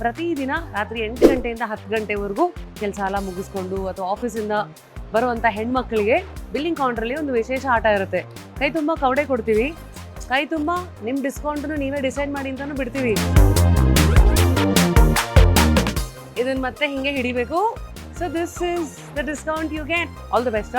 ಪ್ರತಿದಿನ ರಾತ್ರಿ 8 ಗಂಟೆಯಿಂದ 10 ಗಂಟೆವರೆಗೂ ಕೆಲಸ ಎಲ್ಲ ಮುಗಿಸ್ಕೊಂಡು ಅಥವಾ ಆಫೀಸಿಂದ ಬರುವಂಥ ಹೆಣ್ಮಕ್ಳಿಗೆ ಬಿಲ್ಲಿಂಗ್ ಕೌಂಟ್ರಲ್ಲಿ ಒಂದು ವಿಶೇಷ ಆಟ ಇರುತ್ತೆ. ಕೈ ತುಂಬ ಕವಡೆ ಕೊಡ್ತೀವಿ, ಕೈ ತುಂಬ ನಿಮ್ಮ ಡಿಸ್ಕೌಂಟನ್ನು ನೀವೇ ಡಿಸೈಡ್ ಮಾಡಿ ಅಂತಲೂ ಬಿಡ್ತೀವಿ. ಇದನ್ನು ಮತ್ತೆ ಹಿಂಗೆ ಹಿಡಿಬೇಕು. So this is the discount you get. All the best.